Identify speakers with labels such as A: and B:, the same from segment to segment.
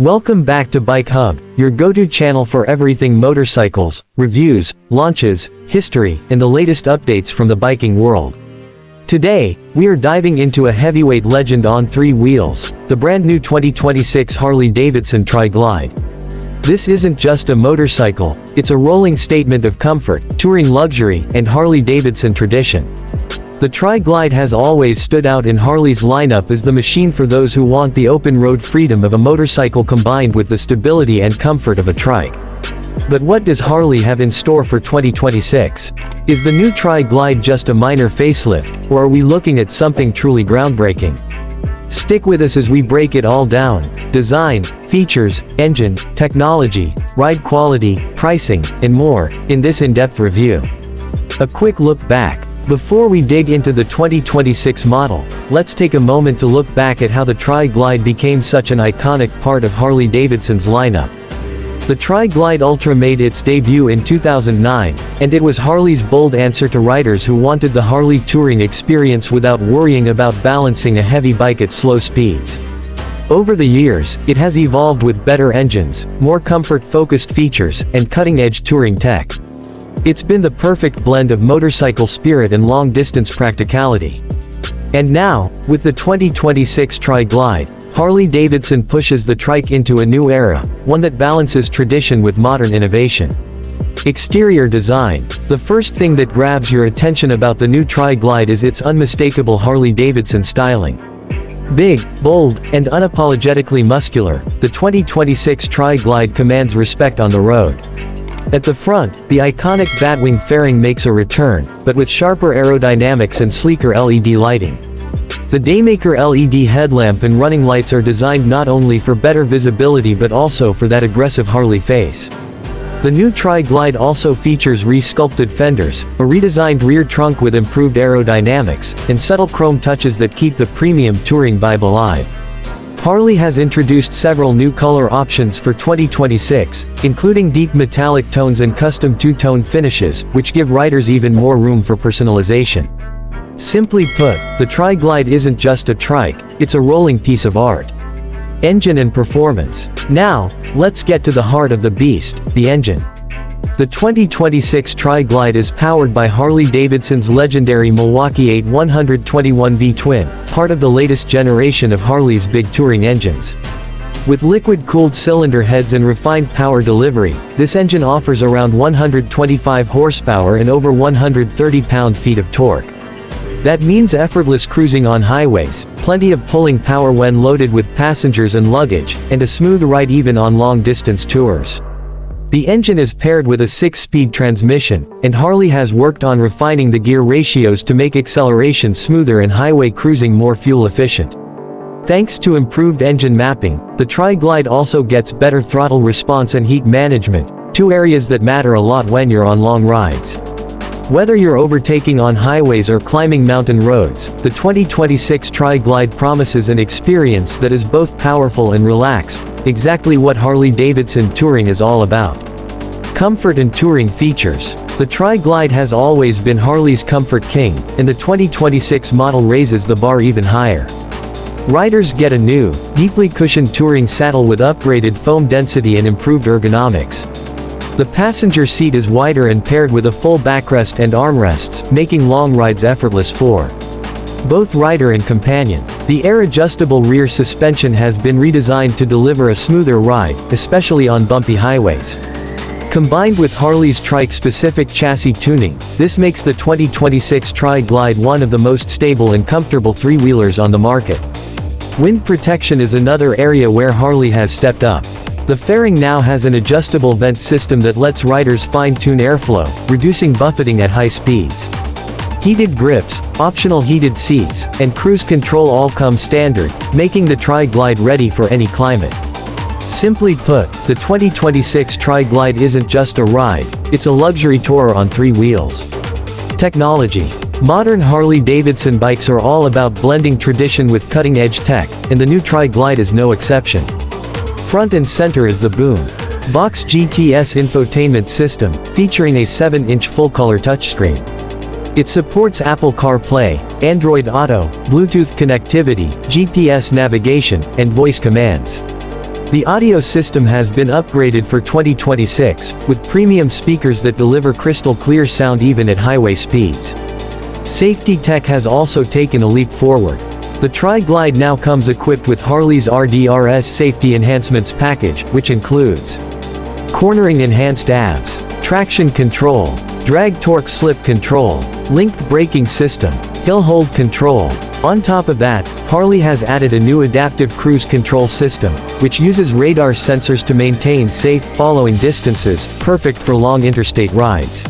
A: Welcome back to Bike Hub, your go-to channel for everything motorcycles, reviews, launches, history, and the latest updates from the biking world. Today, we are diving into a heavyweight legend on three wheels, the brand new 2026 Harley-Davidson Tri Glide. This isn't just a motorcycle, it's a rolling statement of comfort, touring luxury, and Harley-Davidson tradition. The Tri Glide has always stood out in Harley's lineup as the machine for those who want the open-road freedom of a motorcycle combined with the stability and comfort of a trike. But what does Harley have in store for 2026? Is the new Tri Glide just a minor facelift, or are we looking at something truly groundbreaking? Stick with us as we break it all down: design, features, engine, technology, ride quality, pricing, and more, in this in-depth review. A quick look back. Before we dig into the 2026 model, let's take a moment to look back at how the Tri Glide became such an iconic part of Harley-Davidson's lineup. The Tri Glide Ultra made its debut in 2009, and it was Harley's bold answer to riders who wanted the Harley touring experience without worrying about balancing a heavy bike at slow speeds. Over the years, it has evolved with better engines, more comfort-focused features, and cutting-edge touring tech. It's been the perfect blend of motorcycle spirit and long-distance practicality. And now, with the 2026 Tri Glide, Harley-Davidson pushes the trike into a new era, one that balances tradition with modern innovation. Exterior design. The first thing that grabs your attention about the new Tri Glide is its unmistakable Harley-Davidson styling. Big, bold, and unapologetically muscular, the 2026 Tri Glide commands respect on the road. At the front, the iconic Batwing fairing makes a return, but with sharper aerodynamics and sleeker LED lighting. The Daymaker LED headlamp and running lights are designed not only for better visibility but also for that aggressive Harley face. The new Tri Glide also features re-sculpted fenders, a redesigned rear trunk with improved aerodynamics, and subtle chrome touches that keep the premium touring vibe alive. Harley has introduced several new color options for 2026, including deep metallic tones and custom two-tone finishes, which give riders even more room for personalization. Simply put, the Tri Glide isn't just a trike, it's a rolling piece of art. Engine and performance. Now, let's get to the heart of the beast, the engine. The 2026 Tri Glide is powered by Harley-Davidson's legendary Milwaukee 8121 V-twin, part of the latest generation of Harley's big touring engines. With liquid-cooled cylinder heads and refined power delivery, this engine offers around 125 horsepower and over 130 pound-feet of torque. That means effortless cruising on highways, plenty of pulling power when loaded with passengers and luggage, and a smooth ride even on long-distance tours. The engine is paired with a 6-speed transmission, and Harley has worked on refining the gear ratios to make acceleration smoother and highway cruising more fuel efficient. Thanks to improved engine mapping, the Tri Glide also gets better throttle response and heat management, two areas that matter a lot when you're on long rides. Whether you're overtaking on highways or climbing mountain roads, the 2026 Tri Glide promises an experience that is both powerful and relaxed, exactly what Harley-Davidson touring is all about. Comfort and touring features. The Tri Glide has always been Harley's comfort king, and the 2026 model raises the bar even higher. Riders get a new, deeply cushioned touring saddle with upgraded foam density and improved ergonomics. The passenger seat is wider and paired with a full backrest and armrests, making long rides effortless for both rider and companion. The air-adjustable rear suspension has been redesigned to deliver a smoother ride, especially on bumpy highways. Combined with Harley's trike-specific chassis tuning, this makes the 2026 Tri Glide one of the most stable and comfortable three-wheelers on the market. Wind protection is another area where Harley has stepped up. The fairing now has an adjustable vent system that lets riders fine-tune airflow, reducing buffeting at high speeds. Heated grips, optional heated seats, and cruise control all come standard, making the Tri Glide ready for any climate. Simply put, the 2026 Tri Glide isn't just a ride, it's a luxury tourer on three wheels. Technology. Modern Harley-Davidson bikes are all about blending tradition with cutting-edge tech, and the new Tri Glide is no exception. Front and center is the Boom Box GTS infotainment system, featuring a 7-inch full-color touchscreen. It supports Apple CarPlay, Android Auto, Bluetooth connectivity, GPS navigation, and voice commands. The audio system has been upgraded for 2026, with premium speakers that deliver crystal clear sound even at highway speeds. Safety tech has also taken a leap forward. The Tri Glide now comes equipped with Harley's RDRS Safety Enhancements package, which includes cornering enhanced ABS, traction control, drag torque slip control, linked braking system, hill hold control. On top of that, Harley has added a new adaptive cruise control system, which uses radar sensors to maintain safe following distances, perfect for long interstate rides.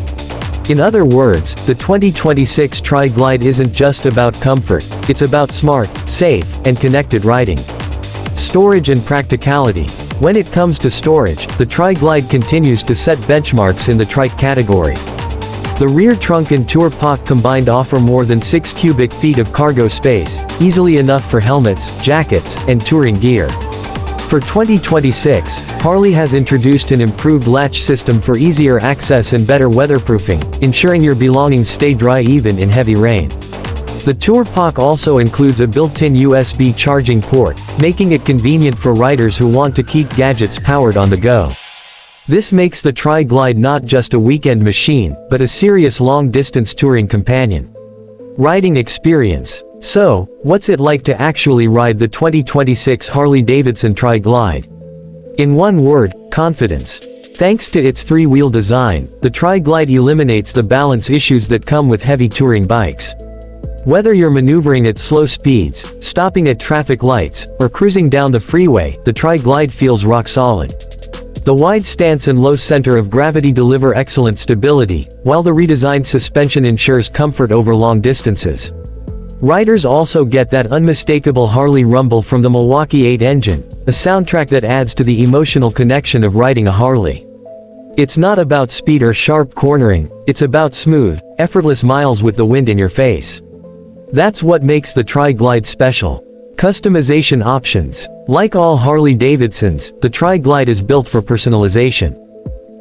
A: In other words, the 2026 Tri Glide isn't just about comfort, it's about smart, safe, and connected riding. Storage and practicality. When it comes to storage, the Tri Glide continues to set benchmarks in the trike category. The rear trunk and tour pack combined offer more than 6 cubic feet of cargo space, easily enough for helmets, jackets, and touring gear. For 2026, Harley has introduced an improved latch system for easier access and better weatherproofing, ensuring your belongings stay dry even in heavy rain. The tour pack also includes a built-in USB charging port, making it convenient for riders who want to keep gadgets powered on the go. This makes the Tri Glide not just a weekend machine, but a serious long-distance touring companion. Riding experience. So, what's it like to actually ride the 2026 Harley-Davidson Tri Glide? In one word, confidence. Thanks to its three-wheel design, the Tri Glide eliminates the balance issues that come with heavy touring bikes. Whether you're maneuvering at slow speeds, stopping at traffic lights, or cruising down the freeway, the Tri Glide feels rock solid. The wide stance and low center of gravity deliver excellent stability, while the redesigned suspension ensures comfort over long distances. Riders also get that unmistakable Harley rumble from the Milwaukee 8 engine, a soundtrack that adds to the emotional connection of riding a Harley. It's not about speed or sharp cornering, it's about smooth, effortless miles with the wind in your face. That's what makes the Tri Glide special. Customization options. Like all Harley-Davidsons, the Tri Glide is built for personalization.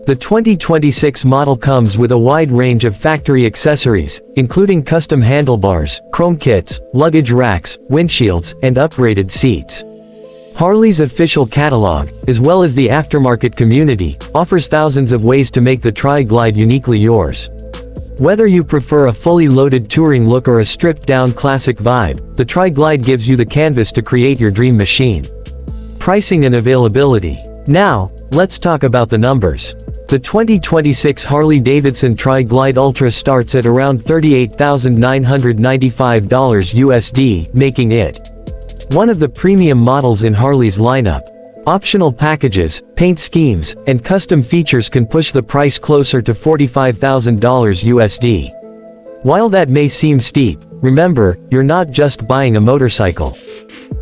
A: The 2026 model comes with a wide range of factory accessories, including custom handlebars, chrome kits, luggage racks, windshields, and upgraded seats. Harley's official catalog, as well as the aftermarket community, offers thousands of ways to make the Tri Glide uniquely yours. Whether you prefer a fully loaded touring look or a stripped-down classic vibe, the Tri Glide gives you the canvas to create your dream machine. Pricing and availability. Now, let's talk about the numbers. The 2026 Harley-Davidson Tri Glide Ultra starts at around $38,995 USD, making it one of the premium models in Harley's lineup. Optional packages, paint schemes, and custom features can push the price closer to $45,000 USD. While that may seem steep, remember, you're not just buying a motorcycle.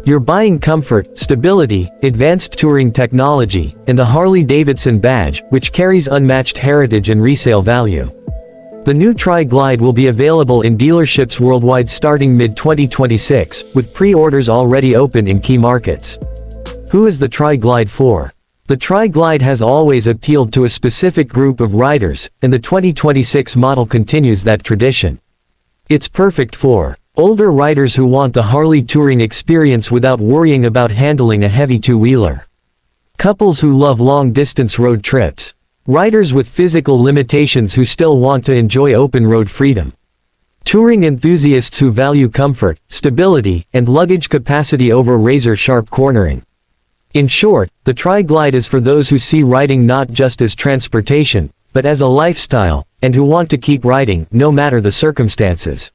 A: You're buying comfort, stability, advanced touring technology, and the Harley-Davidson badge, which carries unmatched heritage and resale value. The new Tri Glide will be available in dealerships worldwide starting mid-2026, with pre-orders already open in key markets. Who is the Tri Glide for? The Tri Glide has always appealed to a specific group of riders, and the 2026 model continues that tradition. It's perfect for older riders who want the Harley touring experience without worrying about handling a heavy two-wheeler. Couples who love long-distance road trips. Riders with physical limitations who still want to enjoy open-road freedom. Touring enthusiasts who value comfort, stability, and luggage capacity over razor-sharp cornering. In short, the Tri Glide is for those who see riding not just as transportation, but as a lifestyle, and who want to keep riding, no matter the circumstances.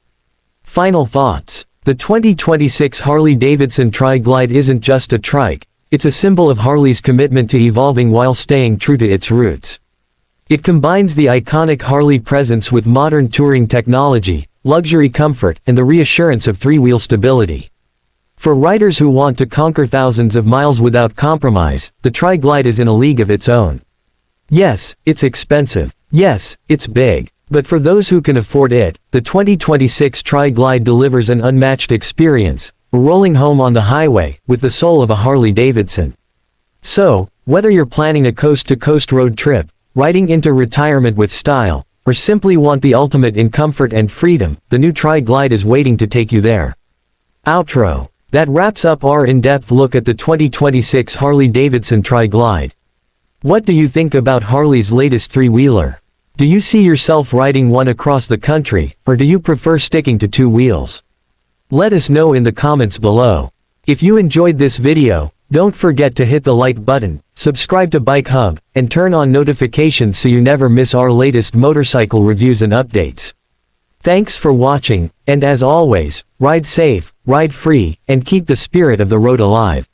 A: Final thoughts. The 2026 Harley-Davidson Tri Glide isn't just a trike, it's a symbol of Harley's commitment to evolving while staying true to its roots. It combines the iconic Harley presence with modern touring technology, luxury comfort, and the reassurance of three-wheel stability. For riders who want to conquer thousands of miles without compromise, the Tri Glide is in a league of its own. Yes, it's expensive. Yes, it's big. But for those who can afford it, the 2026 Tri Glide delivers an unmatched experience, rolling home on the highway, with the soul of a Harley-Davidson. So, whether you're planning a coast-to-coast road trip, riding into retirement with style, or simply want the ultimate in comfort and freedom, the new Tri Glide is waiting to take you there. Outro. That wraps up our in-depth look at the 2026 Harley-Davidson Tri Glide. What do you think about Harley's latest three-wheeler? Do you see yourself riding one across the country, or do you prefer sticking to two wheels? Let us know in the comments below. If you enjoyed this video, don't forget to hit the like button, subscribe to Bike Hub, and turn on notifications so you never miss our latest motorcycle reviews and updates. Thanks for watching, and as always, ride safe, ride free, and keep the spirit of the road alive.